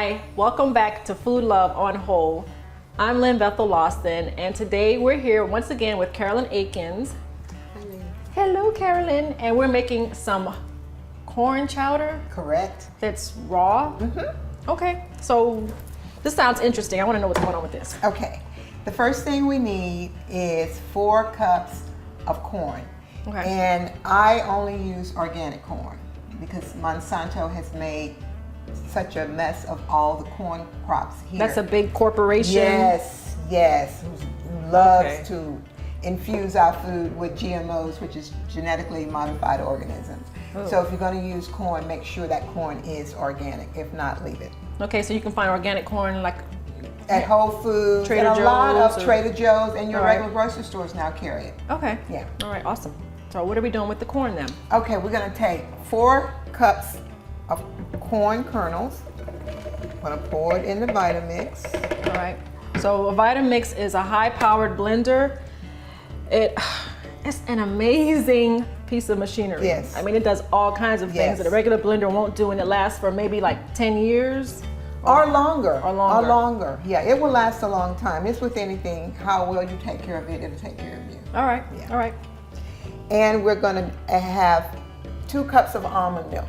Hi, welcome back to Food Love on Whole. I'm Lynn Bethel-Lawson, and today we're here once again with Carolyn Akens. Hi, Lynn. Hello, Carolyn, and we're making some corn chowder. Correct. That's raw. Okay, so this sounds interesting. I want to know what's going on with this. Okay, the first thing we need is 4 cups of corn. Okay. And I only use organic corn because Monsanto has made such a mess of all the corn crops here. That's a big corporation. Yes, who loves to infuse our food with GMOs, which is genetically modified organisms. Oh. So if you're going to use corn, make sure that corn is organic. If not, leave it. Okay, so you can find organic corn like at Whole Foods, Trader and a lot Joe's of or- Trader Joe's and your All right. regular grocery stores now carry it. Okay. Yeah. All right, awesome. So what are we doing with the corn then? Okay, we're gonna take 4 cups of corn kernels. I'm gonna pour it in the Vitamix. All right. So a Vitamix is a high-powered blender. It's an amazing piece of machinery. Yes. I mean, it does all kinds of things Yes. that a regular blender won't do, and it lasts for maybe like 10 years. Or longer. Or longer. Or longer. Yeah, it will last a long time. It's with anything, how well you take care of it, it'll take care of you. All right. Yeah. All right. And we're gonna have 2 cups of almond milk.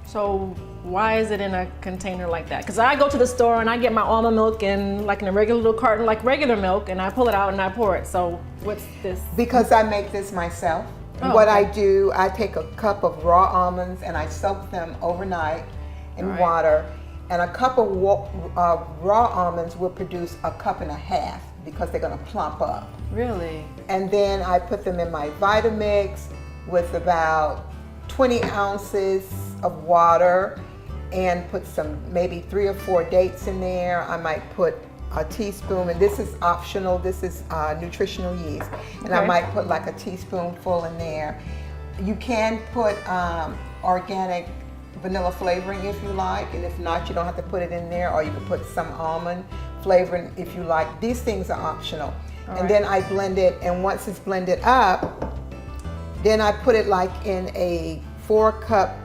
So why is it in a container like that? Because I go to the store and I get my almond milk in like in a regular little carton, like regular milk, and I pull it out and I pour it. So what's this? Because I make this myself. Oh, What okay. I do, I take a cup of raw almonds and I soak them overnight in All right. water. And a cup of raw almonds will produce a cup and a half because they're gonna plump up. Really? And then I put them in my Vitamix with about 20 ounces of water and put some, maybe 3 or 4 dates in there. I might put a teaspoon, and this is optional, this is nutritional yeast. And I Okay. might put like a teaspoonful in there. You can put organic vanilla flavoring if you like, and if not, you don't have to put it in there, or you can put some almond flavoring if you like. These things are optional. All And right. then I blend it, and once it's blended up, then I put it like in a 4-cup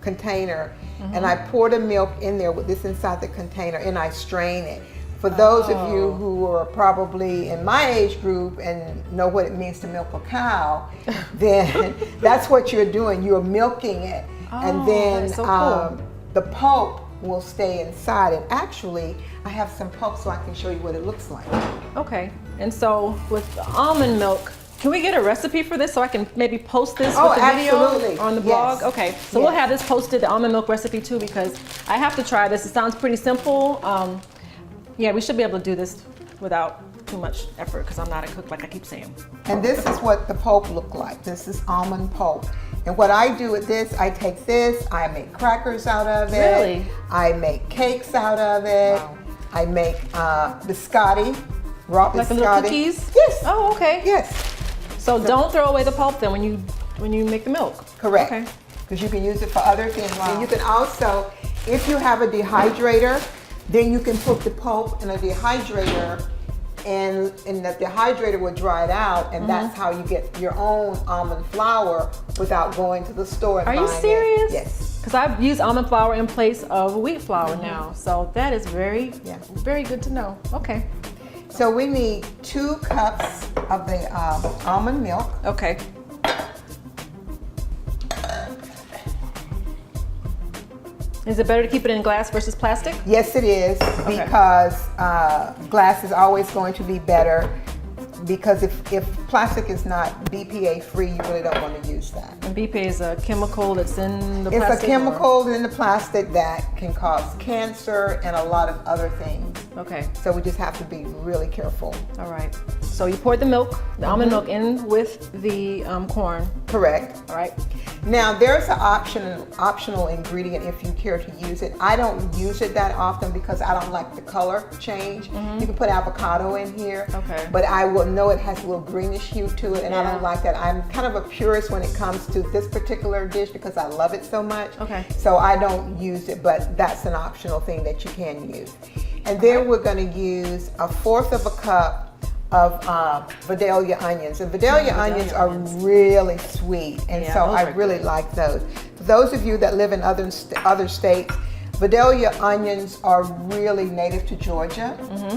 container, and I pour the milk in there with this inside the container, and I strain it. For those of you who are probably in my age group and know what it means to milk a cow, then that's what you're doing. You're milking it, and then that's so cool. the pulp will stay inside. And actually, I have some pulp so I can show you what it looks like. Okay. And so with the almond milk, can we get a recipe for this so I can maybe post this Oh, with the video absolutely. on the blog? Yes. Okay, so we'll Yes. have this posted, the almond milk recipe too, because I have to try this. It sounds pretty simple. Yeah, we should be able to do this without too much effort because I'm not a cook like I keep saying. And this is what the pulp look like. This is almond pulp. And what I do with this, I take this, I make crackers out of it. Really? I make cakes out of it. Wow. I make biscotti, raw biscotti. Like the little cookies? Yes. Oh, okay. Yes, So don't throw away the pulp then when you make the milk. correct. Okay. Because you can use it for other things. Wow. And you can also, if you have a dehydrator, then you can put the pulp in a dehydrator, and the dehydrator will dry it out, and that's how you get your own almond flour without going to the store and Are you buying it. serious? Yes. Because I've used almond flour in place of wheat flour now. So that is very good to know. Okay. So we need 2 cups of the almond milk. Okay. Is it better to keep it in glass versus plastic? Yes, it is, because glass is always going to be better, because if plastic is not BPA free, you really don't want to use that. And BPA is a chemical that's in the It's plastic? a chemical in the plastic that can cause cancer and a lot of other things. Okay. So we just have to be really careful. All right. So you poured the milk, the almond milk in with the corn. Correct. All right. Now there's an optional ingredient if you care to use it. I don't use it that often because I don't like the color change. You can put avocado in here, Okay. but I will know it has a little greenish hue to it, and I Yeah. don't like that. I'm kind of a purist when it comes to this particular dish because I love it so much. Okay. So I don't use it, but that's an optional thing that you can use. And then we're going to use 1/4 of a cup of Vidalia onions. And Vidalia onions are really sweet, and Yeah, so those I are really like those. For those of you that live in other states, Vidalia onions are really native to Georgia,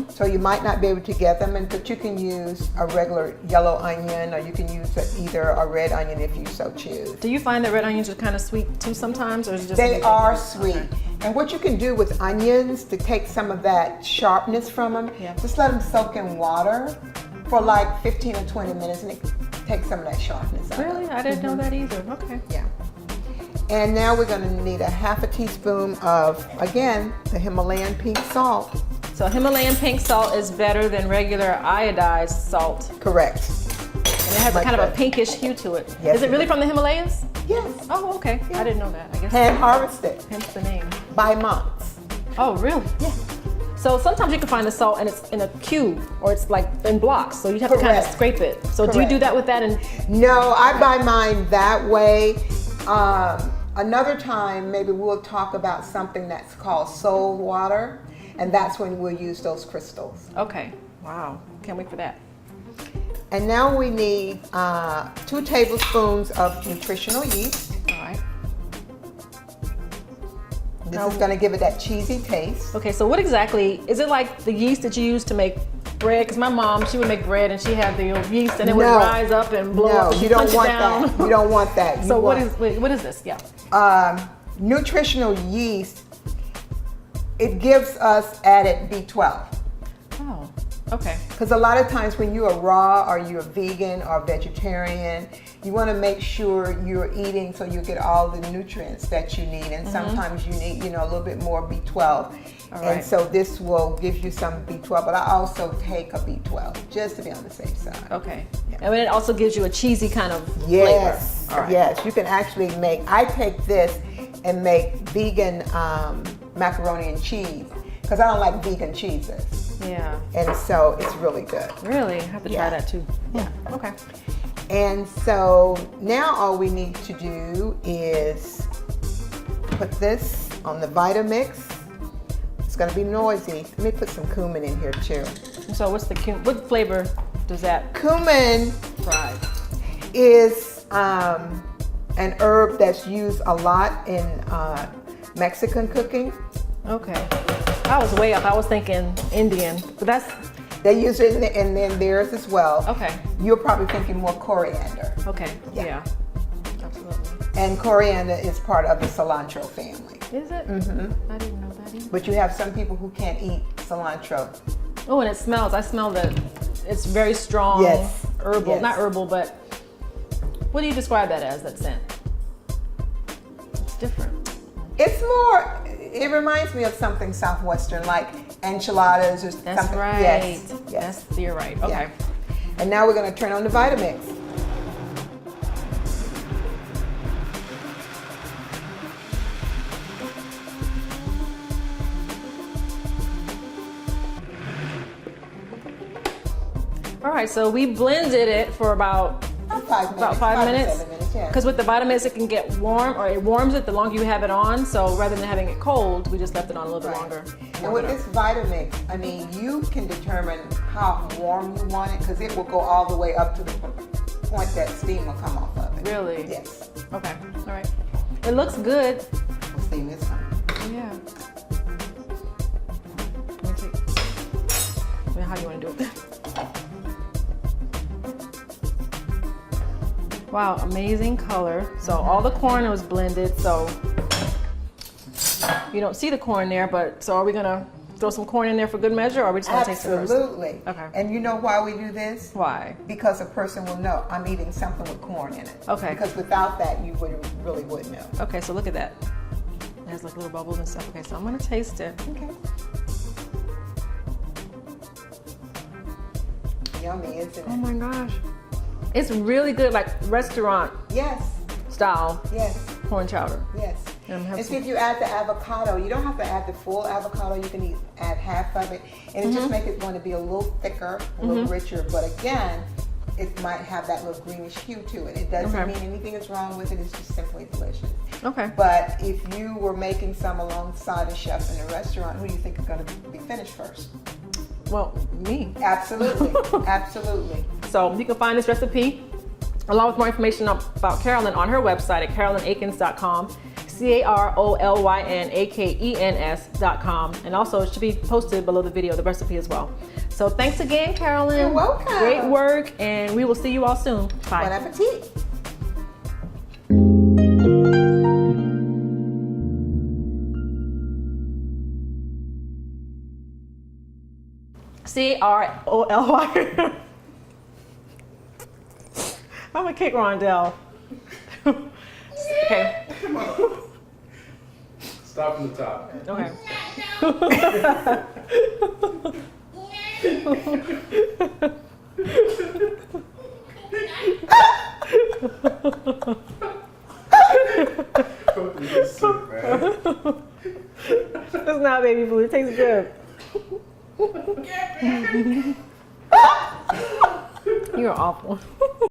so you might not be able to get them, but you can use a regular yellow onion, or you can use either a red onion if you so choose. Do you find that red onions are kind of sweet too sometimes, or is it just? They are sweet. Okay. And what you can do with onions to take some of that sharpness from them, just let them soak in water for like 15 or 20 minutes, and it takes some of that sharpness out. Really? I didn't know that either. Okay. Yeah. And now we're going to need a half a teaspoon of, again, the Himalayan Pink salt. So Himalayan Pink salt is better than regular iodized salt. Correct. And it has kind of a pinkish hue to it. Yes, is it really from the Himalayas? Yes. Oh, okay. Yeah. I didn't know that. I guess. Hand harvested. Hence the name. By months. Oh, really? Yeah. So sometimes you can find the salt and it's in a cube, or it's like in blocks, so you have to kind of scrape it. So do you do that with that? No, I buy mine that way. Another time, maybe we'll talk about something that's called soul water, and that's when we'll use those crystals. Okay. Wow. Can't wait for that. And now we need 2 tablespoons of nutritional yeast. All right. This is going to give it that cheesy taste. Okay, so what exactly, is it like the yeast that you use to make bread? Because my mom, she would make bread and she had the yeast and it would rise up and blow up and you don't want down. that. You don't want that. So what is this? Yeah. Nutritional yeast, it gives us added B12. Oh, okay. Because a lot of times when you're raw or you're vegan or vegetarian, you want to make sure you're eating so you get all the nutrients that you need. And sometimes you need, a little bit more B12. And so this will give you some B12, but I also take a B12 just to be on the safe side. Okay. Yeah. And it also gives you a cheesy kind of flavor. Yes, you can actually I take this and make vegan macaroni and cheese, because I don't like vegan cheeses. Yeah. And so it's really good. Really? I have to try that too. Yeah. Okay. And so now all we need to do is put this on the Vitamix. It's going to be noisy. Let me put some cumin in here too. So what's the cumin? What flavor does that? Cumin is an herb that's used a lot in Mexican cooking. Okay. I was way up. I was thinking Indian, but they use it in theirs as well. Okay. You're probably thinking more coriander. Okay. Yeah. Absolutely. And coriander is part of the cilantro family. Is it? Mm-hmm. I didn't know that either. But you have some people who can't eat cilantro. Oh, and it smells. I smell that it's very strong. Yes. Herbal. Yes. Not herbal, but what do you describe that as, that scent? It's different. It's more, it reminds me of something Southwestern, like enchiladas or something. That's right. Yes. You're right. Okay. Yeah. And now we're going to turn on the Vitamix. All right, so we blended it for about 5 minutes. 5 minutes. 7 minutes, yeah. Because with the Vitamix, it can get warm, or it warms it the longer you have it on. So rather than having it cold, we just left it on a little bit longer. And with this Vitamix, I mean, you can determine how warm you want it, because it will go all the way up to the point that steam will come off of it. Really? Yes. Okay. All right. It looks good. Steam is coming. Yeah. Let me see. How do you want to do it? Wow, amazing color. So all the corn was blended, so you don't see the corn there, but so are we gonna throw some corn in there for good measure, or are we just gonna taste it first? Absolutely. Okay. And you know why we do this? Why? Because a person will know I'm eating something with corn in it. Okay. Because without that, you really wouldn't know. Okay, so look at that. It has like little bubbles and stuff. Okay, so I'm gonna taste it. Okay. Yummy, isn't it? Oh my gosh. It's really good, like restaurant style corn chowder. Yes. And see, if you add the avocado, you don't have to add the full avocado. You can add half of it, and it just makes it want to be a little thicker, a little richer. But again, it might have that little greenish hue to it. It doesn't mean anything is wrong with it. It's just simply delicious. Okay. But if you were making some alongside a chef in a restaurant, who do you think is going to be finished first? Well, me. Absolutely. Absolutely. So you can find this recipe along with more information about Carolyn on her website at carolynakens.com. CarolynAkens.com. And also it should be posted below the video, the recipe as well. So thanks again, Carolyn. You're welcome. Great work, and we will see you all soon. Bye. Bon appetit. Carolyn. I'm a kick Rondell. Okay. Come on. Start from the top. Okay. You're sick, man. It's not baby food. It tastes good. You're awful.